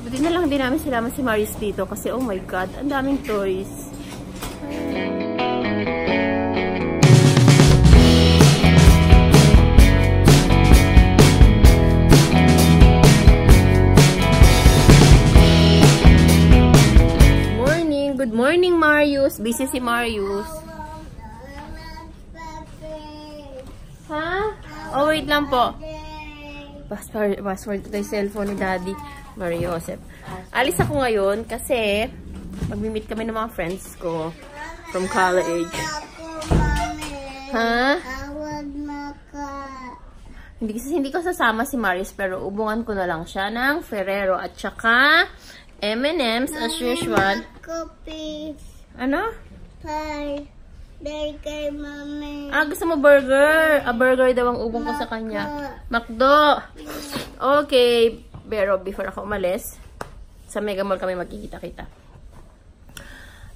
Buti na lang din namin sinama si Marius dito kasi oh my God, ang daming toys. Good morning, Marius. Busy si Marius. Ha? Oh, wait lang po. Password ito yung cellphone ni Daddy. Mario Joseph. Alis ako ngayon kasi mag-meet kami ng mga friends ko from college. Ha? Hindi ko sasama si Marius pero ubungan ko na lang siya ng Ferrero at saka M&M's as usual. Ano? Pie. Burger, mami. Gusto mo burger? Burger daw ang ubong ko sa kanya. McDo. Okay. Pero before ako umalis, sa Mega Mall kami magkikita-kita.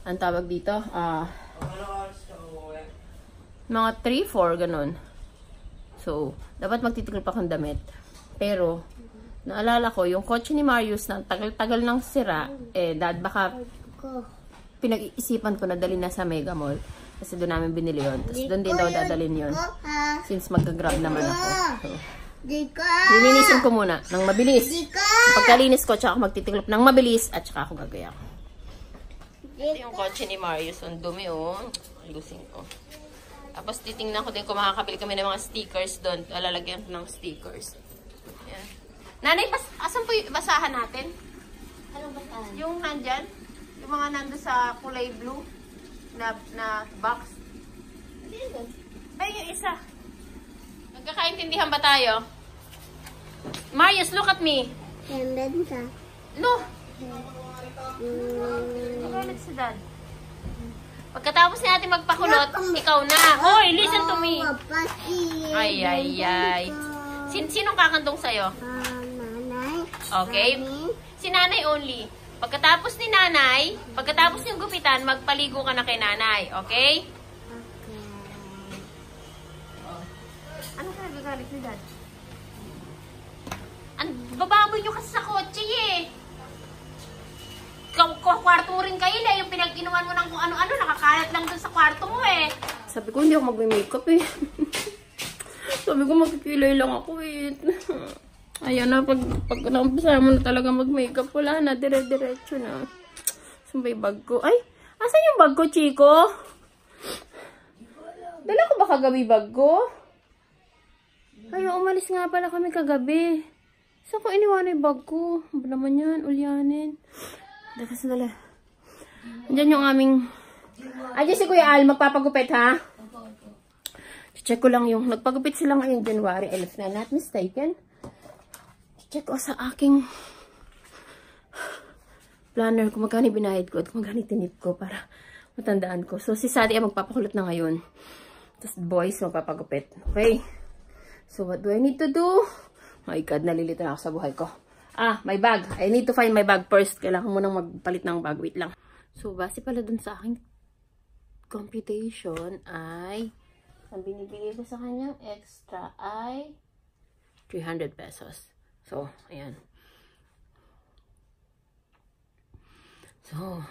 Ang tawag dito, mga 3-4, ganun. So, dapat magtitigil pa akong damit. Pero, naalala ko, yung kotse ni Marius na tagal-tagal ng sira, dad, baka pinag-iisipan ko na dali na sa Mega Mall. Kasi doon namin binili yun. Tapos doon din daw dadalhin yun. Since mag-grab naman ako. So, lilinisin ko muna ng mabilis. Pagkalinis ko, tsaka ako magtitiklop ng mabilis at tsaka ako gagaya. Ito yung kotse ni Marius. Ang dumi, oh. Ayusin ko. Tapos titingnan ko din kung makakabili kami ng mga stickers doon. Lalagyan ko ng stickers. Ayan. Nanay, asan po yung basahan natin? Anong basahan? Yung nandyan. Yung mga nando sa kulay blue na box. Ay, yung isa. Nagkakaintindihan ba tayo? Marius, look at me. Ganda. No. Nagalit si Dad. Pagkatapos natin magpakulot, ikaw na. Hoy, listen to me. Ay. Sinong kakantong sa'yo? Nanay. Okay. Si Nanay only. Pagkatapos ni Nanay, pagkatapos yung gupitan, magpaligo ka na kay Nanay. Okay? Ano ka nagagalit ni Dad? Ang bababoy nyo kasi sa kotse eh. Kwarto mo rin kayo eh. Yung pinag-inuman mo ng kung ano-ano, nakakalat lang dun sa kwarto mo eh. Sabi ko, hindi ako mag-makeup eh. Sabi ko, magkikilay lang ako eh. Ayan na, pag naumpisa mo na talaga mag-makeup, wala na, dire-diretso na. Saan ba yung bag ko? Ay, asan yung bag ko, Chico? Dala ko ba kagabi bag ko? Ay, umalis nga pala kami kagabi. Saan ko iniwan yung bag ko? Ano naman yan? Ulyanin. Dala. Andyan yung aming... Andyan si Kuya Al, magpapagupit ha? Check ko lang yung... Nagpagupit sila ngayong January, if na not mistaken. Check ko sa aking planner kung magkano binayad ko at kung magkano tinip ko para matandaan ko. So, si Sadie ay magpapakulot na ngayon. Tapos, boys, magpapagupit. Okay? So, what do I need to do? My God, nalilito na ako sa buhay ko. My bag. I need to find my bag first. Kailangan ko munang magpalit ng bag. Wait lang. So, base pala dun sa aking computation ay ang binibigay ko sa kanyang extra ay 300 pesos. So, ayan. So,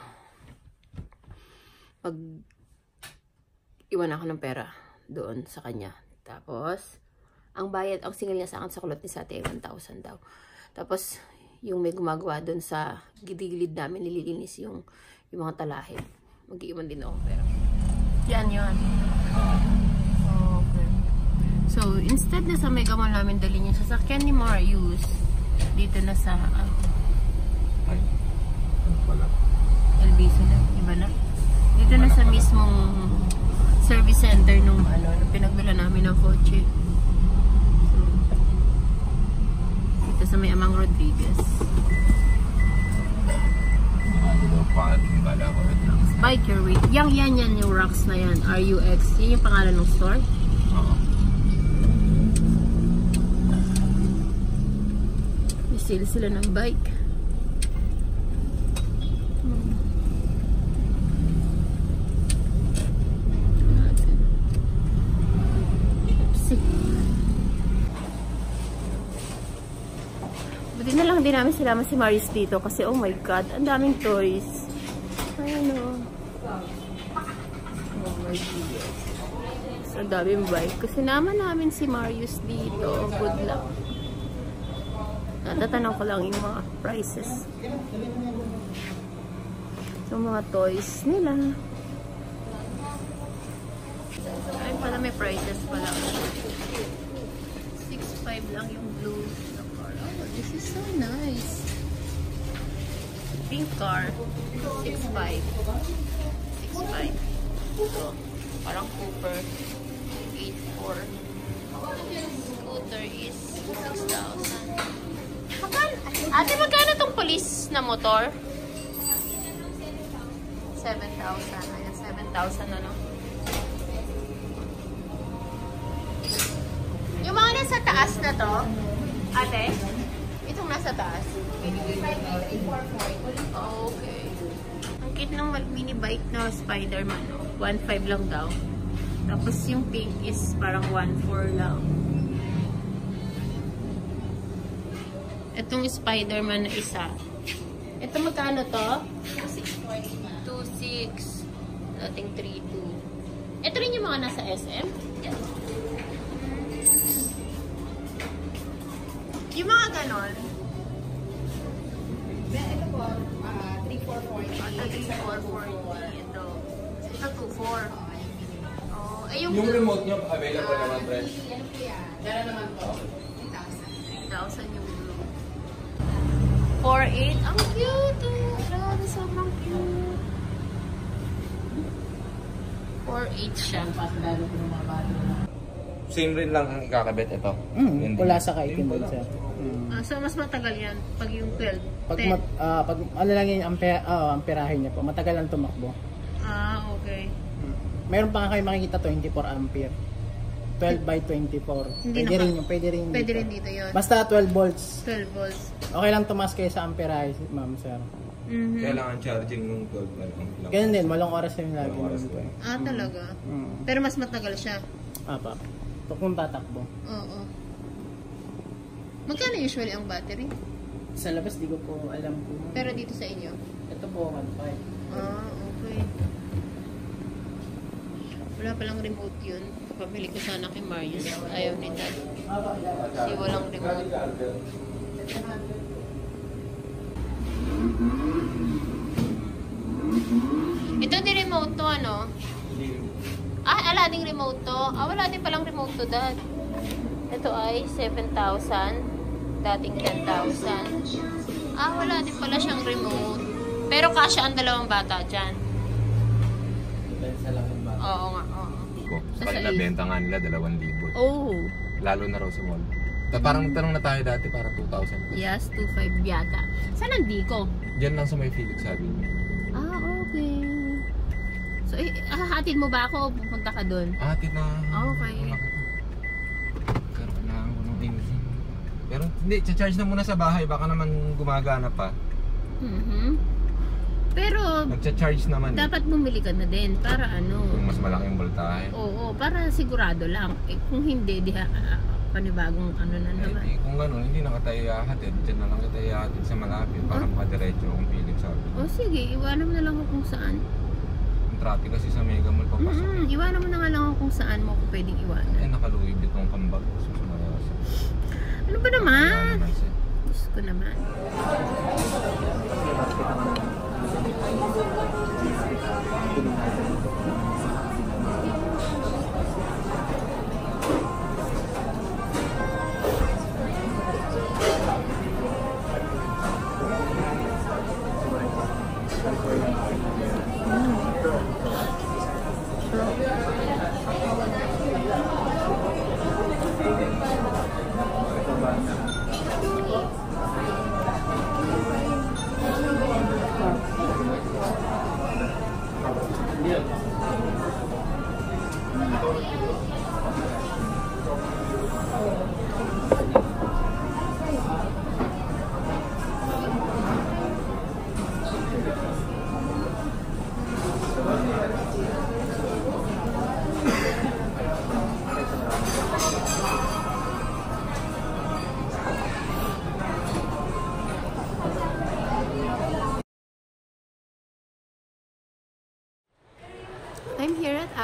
iwan ako ng pera doon sa kanya. Tapos, ang bayad, ang singil niya sa akin sa kulot ni Sate ay 1,000 daw. Tapos, yung may gumagawa doon sa gilid namin, nililinis yung mga talahib. Mag-iwan din ako pera. Yan yun. Okay. So, instead na sa Mega Mall namin dalhin yung sasakyan ni Marius, dito na sa Ay, ano pala? Elviso na, iba na. Dito na sa mismong service center nung pinagdala namin ng kotse. So, dito sa may Amang Rodriguez. Bike your way. Yan yung rocks na yan. RUX. Yan yung pangalan ng store? Oo. Sila ng bike. Buti na lang din namin sinama si Marius dito kasi oh my god, ang daming toys. Ayan o. Oh my god. So, ang daming bike. Kasi naman namin si Marius dito. Good luck. Natatanong ko lang yung mga prices. Yung mga toys nila. Ay pala may prices pala. 6.5 lang yung blue na car. Oh, this is so nice. Pink car. 6.5. 6.5. So, parang Cooper. 8.4. Scooter is 6,000. Ate, magkano tong police na motor? 7,000. Ayan, 7,000 ano. Yung mga nasa taas na to, ate, itong nasa taas. Okay. Ang cute ng mini bike na Spider-Man, no? 1.5 lang daw. Tapos yung pink is parang 1.4 lang. Itong Spider-Man na isa. Ito magkano to? 2.6. Dating 3.2. Ito rin yung mga nasa SM? Yeah. Yung mga ganon. Ito po, 3,440. 3.440. Ito. Ito 2.4. Oh, eh yung remote nyo available naman, friend? Ano po yan? Dara naman po. 3,000 yung blue. 4.8. Ang cute! Grabe, sobrang cute. 4.8 siya. Same rin lang ang ikakabit ito. Wala sa kaitin doon, sir. So, mas matagal yan pag yung 12. Pag 10. pag ano lang yung amperahe niya po, matagal lang tumakbo. Okay. Meron pa nga kayo makikita 24 ampere. 12 by 24. Hindi Pwede rin dito yun. Basta 12 volts. 12 volts. Okay lang tumas kayo sa amperahe, ma'am, sir. Kailangan charging ng 12 lang. Ganun din, walong oras yung lagi. Walong oras naman po. Talaga? Mm. Pero mas matagal siya. Apa. Kung tatakbo. Oo. Magkano usually ang battery? Sa labas, di ko po alam po. Pero dito sa inyo? Ito po, 1.5. Okay. Wala palang remote yun. Pabili ko sana kay Marius. Ayaw ni Dad. Kasi walang remote. Ito di remote to, ano? Ala ding remote to. Wala din palang remote to, Dad. Ito ay 7,000. Dating 10,000. Wala din pala siyang remote. Pero kasya ang dalawang bata dyan. Sa lang yung bago. Oo nga, oo. Sa kanila, benta nga nila 2,000. Oh. Lalo na raw sa mall. Parang tanong na tayo dati, para 2,000. Yes, 2.5 yata. Saan ang Dico? Diyan lang sa may Felix, sabi niya. Okay. So, hatid mo ba ako o pupunta ka doon? Hatid na. Okay. Pero kailangan ko ng engine. Pero hindi, charge na muna sa bahay. Baka naman gumagana pa. Pero, Nagcha-charge naman. dapat bumili ka na din para ano. Kung mas malaking voltahe. Oo, para sigurado lang. Kung hindi, panibagong ano na naman. Kung gano'n, hindi na kita ihahatid. Diyan na lang kita ihahatid sa malapit para makadiretso kung pilit sa akin. Sige, iwanan mo na lang ako kung saan. Ang traffic kasi sa Mega Mall papasok. Iwanan mo na nga lang ako kung saan mo ako pwedeng iwanan. Nakaluwib itong kambag. Ano ba naman? Diyos ko naman.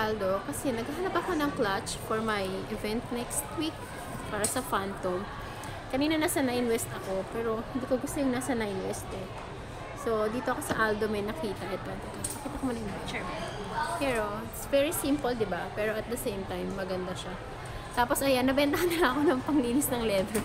Aldo kasi naghahanap ako ng clutch for my event next week para sa Phantom. Kanina nasa 9 West ako, pero hindi ko gusto yung nasa 9 West eh. So, dito ako sa Aldo may nakita. Ito. Pakita ko muna yung picture. Pero, it's very simple, diba? Pero at the same time, maganda siya. Tapos, ayan, nabentahan nila ako ng panglinis ng leather.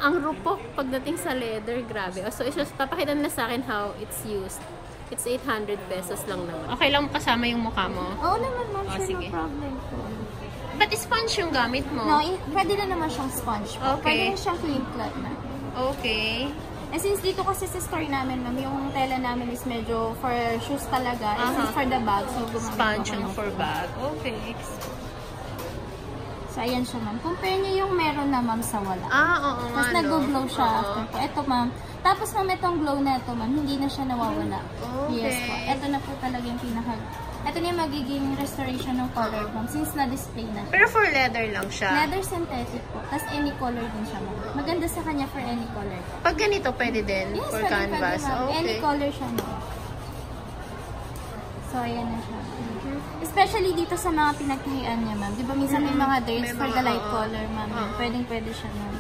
ang rupok pagdating sa leather, grabe. So, papakita nila sa akin how it's used. It's 800 pesos lang naman. Okay lang kasama yung mukha mo? Oo naman, ma'am. Oh, Sure, sige. no problem po. But sponge yung gamit mo? No, pwede na naman siyang sponge po. Okay. Pwede na siyang clean cloth na. Okay. Eh, since dito kasi sa store namin, ma'am, yung tela namin is medyo for shoes talaga. And since for the bag, so gumamit Sponge ako yung ng for bag. Okay. So, ayan siya, ma'am. Compare niyo yung meron na, ma'am, sa wala. Oo nga, Tapos no? nag-glow siya Oo. after po. Ito, ma'am. Tapos, ma'am, itong glow na ito, ma'am, hindi na siya nawawala. Okay. Yes po. Ito na po talaga yung pinaka... Ito na yung magiging restoration ng color, ma'am, since na-display na siya. Pero for leather lang siya. Leather synthetic po. Tapos any color din siya, ma'am. Maganda sa kanya for any color. Pag ganito, pwede din? Yes, for pwede, canvas? ma'am. Okay. Any color siya, ma'am. So, ayan na siya. Especially dito sa mga pinagtahian niya, ma'am. Di ba minsan may mga drapes for the light color, ma'am. Pwedeng-pwede siya, ma'am.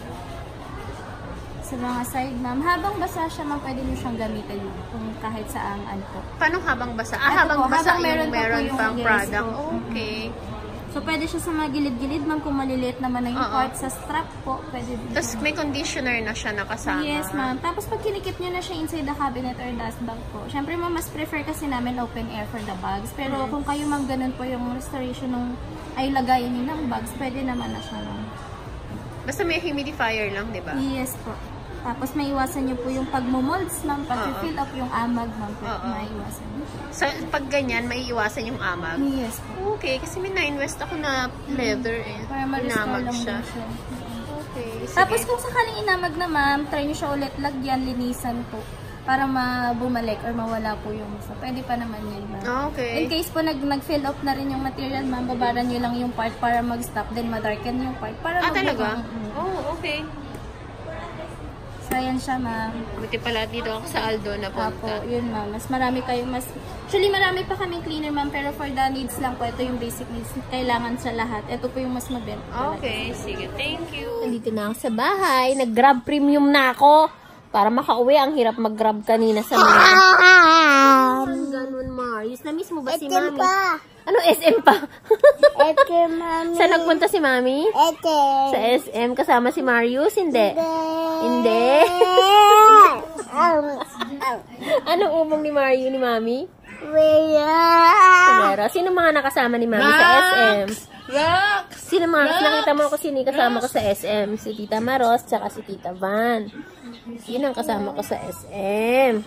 Sa mga side, ma'am. Habang basa siya, ma'am, pwede niyo siyang gamitin kung kahit saang po. Paano habang basa? Ito Habang po, basa habang yung meron pa po meron yung pang yes product. po. Okay. So, pwede siya sa mga gilid-gilid, ma'am. Kung maliliit naman na yung part sa strap po, pwede din. Tapos may conditioner na siya nakasama. Yes, ma'am. Tapos pag kinikip nyo na siya inside the cabinet or dust bag po, syempre ma'am, mas prefer kasi namin open air for the bags. Pero kung kayo ma'am, ganun po yung restoration ng ay lagayan nyo ng bags, pwede naman na siya, ma'am. Basta may humidifier lang, di ba? Yes po. Tapos may iwasan nyo po yung pagmumolds, ma'am. Pag-fill up yung amag, ma'am. Maiwasan nyo. So, pag ganyan, may iwasan yung amag? Yes po. Okay, kasi may 9 West ako na leather eh. Para ma-restore Inamag lang siya. din siya. Okay, sige. Tapos kung sakaling inamag na, ma'am, try nyo siya ulit lagyan, linisan po. Para bumalik or mawala po yung isa. Pwede pa naman yun, ma'am. Okay. In case po nag-fill up na rin yung material, ma'am, babaran nyo lang yung part para mag-stop, then madarken yung part para Talaga? mag-look. Oh, okay. So, ayan siya, ma'am. Buti pala dito ako sa Aldo na Apo, punta. yun, ma'am. Marami actually, marami pa kaming cleaner, ma'am, pero for the needs lang po, ito yung basic needs. Kailangan sa lahat. Ito po yung mas mabenta. Okay, sige. Thank you. Nandito na ako sa bahay. Nag-grab premium na ako. Para makauwi, ang hirap mag-grab kanina sa mga. Ganun, Marius. Na-miss mo ba si Ete Mami? pa. Ano, SM pa? Ete, mami. Saan nagpunta si Mami? Ete. Sa SM kasama si Marius? Hindi. Hindi. Anong umong ni Mario ni Mami? Pero, sino mga nakasama ni Mami sa SM? Rox! Sino mga nakita mo ko sino kasama ko sa SM? Si Tita Maros, tsaka si Tita Van. Yun ang kasama ko sa SM.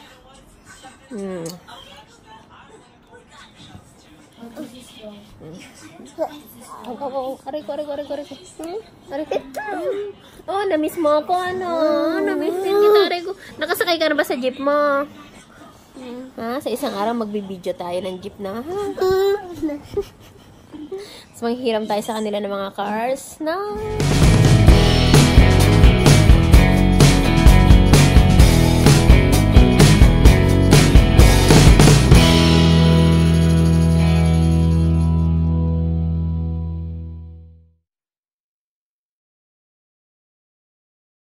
Aray ko. Oh, na-miss mo ako, ano? Na-miss din kita, aray ko. Nakasakay ka na ba sa jeep mo? Ha? Sa isang araw, magbibideo tayo ng jeep na, ha? So, manghihiram tayo sa kanila ng mga cars. No!